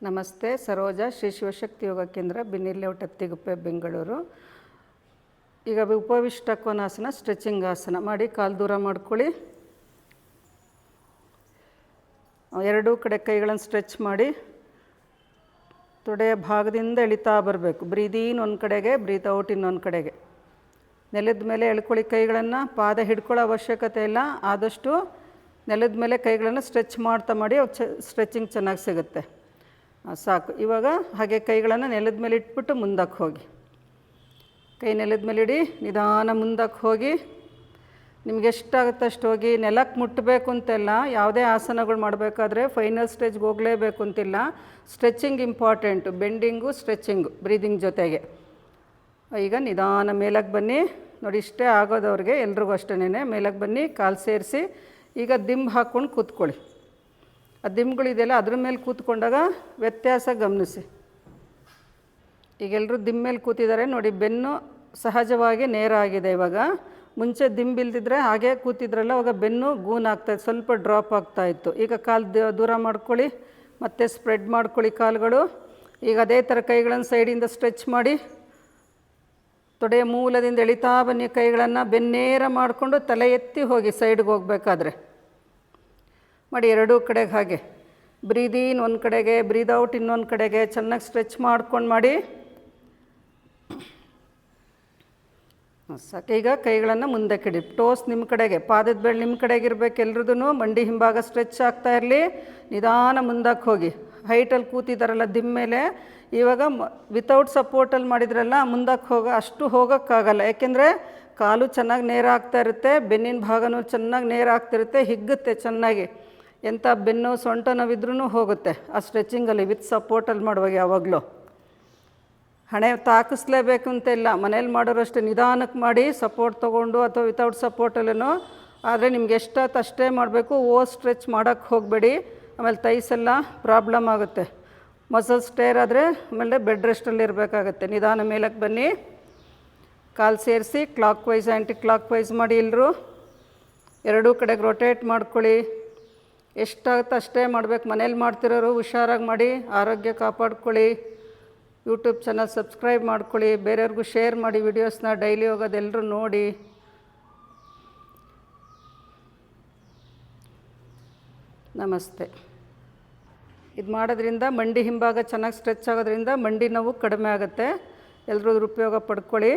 ನಮಸ್ತೆ. ಸರೋಜಾ ಶ್ರೀ ಶಿವಶಕ್ತಿ ಯೋಗ ಕೇಂದ್ರ, ಬಿನ್ನಿಲೇಔಟ್, ಅತ್ತಿಗುಪ್ಪೆ, ಬೆಂಗಳೂರು. ಈಗ ಉಪವಿಷ್ಟ ಕೋನಾಸನ, ಸ್ಟ್ರೆಚಿಂಗ್ ಆಸನ ಮಾಡಿ ಕಾಲು ದೂರ ಮಾಡ್ಕೊಳ್ಳಿ. ಎರಡೂ ಕಡೆ ಕೈಗಳನ್ನು ಸ್ಟ್ರೆಚ್ ಮಾಡಿ ತೊಡೆಯ ಭಾಗದಿಂದ ಎಳಿತಾ ಬರಬೇಕು. ಬ್ರೀದ್ ಇನ್ ಒಂದು ಕಡೆಗೆ, ಬ್ರೀತ್ ಔಟ್ ಇನ್ನೊಂದು ಕಡೆಗೆ. ನೆಲದ ಮೇಲೆ ಎಳ್ಕೊಳ್ಳಿ ಕೈಗಳನ್ನು. ಪಾದ ಹಿಡ್ಕೊಳ್ಳೋ ಅವಶ್ಯಕತೆ ಇಲ್ಲ. ಆದಷ್ಟು ನೆಲದ ಮೇಲೆ ಕೈಗಳನ್ನು ಸ್ಟ್ರೆಚ್ ಮಾಡ್ತಾ ಮಾಡಿ ಸ್ಟ್ರೆಚಿಂಗ್ ಚೆನ್ನಾಗಿ ಸಿಗುತ್ತೆ. ಸಾಕು. ಇವಾಗ ಹಾಗೆ ಕೈಗಳನ್ನು ನೆಲದ ಮೇಲೆ ಇಟ್ಬಿಟ್ಟು ಮುಂದಕ್ಕೆ ಹೋಗಿ. ಕೈ ನೆಲದ ಮೇಲೆ ಇಡಿ. ನಿಧಾನ ಮುಂದಕ್ಕೆ ಹೋಗಿ. ನಿಮ್ಗೆ ಎಷ್ಟಾಗುತ್ತೆ ಅಷ್ಟು ಹೋಗಿ. ನೆಲಕ್ಕೆ ಮುಟ್ಟಬೇಕು ಅಂತೆಲ್ಲ. ಯಾವುದೇ ಆಸನಗಳು ಮಾಡಬೇಕಾದ್ರೆ ಫೈನಲ್ ಸ್ಟೇಜ್ಗೆ ಹೋಗಲೇಬೇಕು ಅಂತಿಲ್ಲ. Stretching important. ಬೆಂಡಿಂಗು, ಸ್ಟ್ರೆಚಿಂಗು ಬ್ರೀದಿಂಗ್ ಜೊತೆಗೆ. ಈಗ ನಿಧಾನ ಮೇಲಕ್ಕೆ ಬನ್ನಿ. ನೋಡಿ, ಇಷ್ಟೇ ಆಗೋದವ್ರಿಗೆ, ಎಲ್ರಿಗೂ ಅಷ್ಟೇನೆ. ಮೇಲಕ್ಕೆ ಬನ್ನಿ, ಕಾಲು ಸೇರಿಸಿ. ಈಗ ದಿಂಬು ಹಾಕ್ಕೊಂಡು ಕೂತ್ಕೊಳ್ಳಿ. ಆ ದಿಂಬುಗಳಿದೆಯಲ್ಲ, ಅದ್ರ ಮೇಲೆ ಕೂತ್ಕೊಂಡಾಗ ವ್ಯತ್ಯಾಸ ಗಮನಿಸಿ. ಈಗ ಎಲ್ಲರೂ ದಿಂಬು ಮೇಲೆ ಕೂತಿದ್ದಾರೆ ನೋಡಿ. ಬೆನ್ನು ಸಹಜವಾಗಿ ನೇರ ಆಗಿದೆ. ಇವಾಗ ಮುಂಚೆ ದಿಂಬು ಇಲ್ದಿದ್ರೆ ಹಾಗೆ ಕೂತಿದ್ರಲ್ಲ, ಅವಾಗ ಬೆನ್ನು ಗೂನಾಗ್ತಾಯಿತ್ತು, ಸ್ವಲ್ಪ ಡ್ರಾಪ್ ಆಗ್ತಾಯಿತ್ತು. ಈಗ ಕಾಲು ದೂರ ಮಾಡ್ಕೊಳ್ಳಿ, ಮತ್ತೆ ಸ್ಪ್ರೆಡ್ ಮಾಡ್ಕೊಳ್ಳಿ ಕಾಲುಗಳು. ಈಗ ಅದೇ ಥರ ಕೈಗಳನ್ನು ಸೈಡಿಂದ ಸ್ಟ್ರೆಚ್ ಮಾಡಿ ತೊಡೆಯ ಮೂಲದಿಂದ ಎಳಿತಾ ಬನ್ನಿ. ಕೈಗಳನ್ನು ಬೆನ್ನೇರ ಮಾಡಿಕೊಂಡು ತಲೆ ಎತ್ತಿ ಹೋಗಿ ಸೈಡ್ಗೆ ಹೋಗಬೇಕಾದ್ರೆ ಮಾಡಿ. ಎರಡೂ ಕಡೆಗೆ ಹಾಗೆ ಬ್ರೀದ್ ಇನ್ ಒಂದು ಕಡೆಗೆ, ಬ್ರೀದ್ ಔಟ್ ಇನ್ನೊಂದು ಕಡೆಗೆ. ಚೆನ್ನಾಗಿ ಸ್ಟ್ರೆಚ್ ಮಾಡ್ಕೊಂಡು ಮಾಡಿ. ಸಾಕು. ಈಗ ಕೈಗಳನ್ನು ಮುಂದಕ್ಕೆ ಇಡಿ. ಟೋಸ್ ನಿಮ್ಮ ಕಡೆಗೆ, ಪಾದದ ಬೆಳೆ ನಿಮ್ಮ ಕಡೆಗೆ ಇರಬೇಕು ಎಲ್ರದೂ. ಮಂಡಿ ಹಿಂಭಾಗ ಸ್ಟ್ರೆಚ್ ಆಗ್ತಾ ಇರಲಿ. ನಿಧಾನ ಮುಂದಕ್ಕೆ ಹೋಗಿ. ಹೈಟಲ್ಲಿ ಕೂತಿದ್ದಾರಲ್ಲ ದಿಂಬ ಮೇಲೆ, ಇವಾಗ ವಿತೌಟ್ ಸಪೋರ್ಟಲ್ಲಿ ಮಾಡಿದ್ರಲ್ಲ, ಮುಂದಕ್ಕೆ ಅಷ್ಟು ಹೋಗೋಕ್ಕಾಗಲ್ಲ. ಯಾಕೆಂದರೆ ಕಾಲು ಚೆನ್ನಾಗಿ ನೇರ ಆಗ್ತಾ ಇರುತ್ತೆ, ಬೆನ್ನಿನ ಭಾಗನೂ ಚೆನ್ನಾಗಿ ನೇರ ಆಗ್ತಿರುತ್ತೆ, ಹಿಗ್ಗುತ್ತೆ ಚೆನ್ನಾಗಿ. ಎಂಥ ಬೆನ್ನು ಸೊಂಟ ನೋವಿದ್ರೂ ಹೋಗುತ್ತೆ ಆ ಸ್ಟ್ರೆಚಿಂಗಲ್ಲಿ, ವಿತ್ ಸಪೋರ್ಟಲ್ಲಿ ಮಾಡುವಾಗ. ಯಾವಾಗಲೂ ಹಣೆ ತಾಕಿಸ್ಲೇಬೇಕು ಅಂತಿಲ್ಲ. ಮನೇಲಿ ಮಾಡೋರಷ್ಟು ನಿಧಾನಕ್ಕೆ ಮಾಡಿ, ಸಪೋರ್ಟ್ ತೊಗೊಂಡು ಅಥವಾ ವಿತೌಟ್ ಸಪೋರ್ಟಲ್ಲೂ. ಆದರೆ ನಿಮ್ಗೆ ಎಷ್ಟಾಯ್ತು ಅಷ್ಟೇ ಮಾಡಬೇಕು. ಸ್ಟ್ರೆಚ್ ಮಾಡೋಕ್ಕೆ ಹೋಗಬೇಡಿ. ಆಮೇಲೆ ತೈಸೆಲ್ಲ ಪ್ರಾಬ್ಲಮ್ ಆಗುತ್ತೆ. ಮಸಲ್ಸ್ ಟೇರ್ ಆದರೆ ಆಮೇಲೆ ಬೆಡ್ ರೆಸ್ಟಲ್ಲಿ ಇರಬೇಕಾಗತ್ತೆ. ನಿಧಾನ ಮೇಲಕ್ಕೆ ಬನ್ನಿ. ಕಾಲು ಸೇರಿಸಿ clockwise anticlockwise ಮಾಡಿ. ಎಲ್ಲರೂ ಎರಡೂ ಕಡೆಗೆ ರೊಟೇಟ್ ಮಾಡ್ಕೊಳ್ಳಿ. ಎಷ್ಟಾಗುತ್ತೆ ಅಷ್ಟೇ ಮಾಡಬೇಕು. ಮನೇಲಿ ಮಾಡ್ತಿರೋರು ಹುಷಾರಾಗಿ ಮಾಡಿ, ಆರೋಗ್ಯ ಕಾಪಾಡ್ಕೊಳ್ಳಿ. ಯೂಟ್ಯೂಬ್ ಚಾನಲ್ ಸಬ್ಸ್ಕ್ರೈಬ್ ಮಾಡ್ಕೊಳ್ಳಿ. ಬೇರೆಯವ್ರಿಗೂ ಶೇರ್ ಮಾಡಿ ವಿಡಿಯೋಸ್ನ. ಡೈಲಿ ಹೋಗೋದೆಲ್ಲರೂ ನೋಡಿ. ನಮಸ್ತೆ. ಇದು ಮಾಡೋದ್ರಿಂದ ಮಂಡಿ ಹಿಂಭಾಗ ಚೆನ್ನಾಗಿ ಸ್ಟ್ರೆಚ್ ಆಗೋದ್ರಿಂದ ಮಂಡಿ ನೋವು ಕಡಿಮೆ ಆಗುತ್ತೆ. ಎಲ್ಲರೂ ಉಪಯೋಗ ಪಡ್ಕೊಳ್ಳಿ.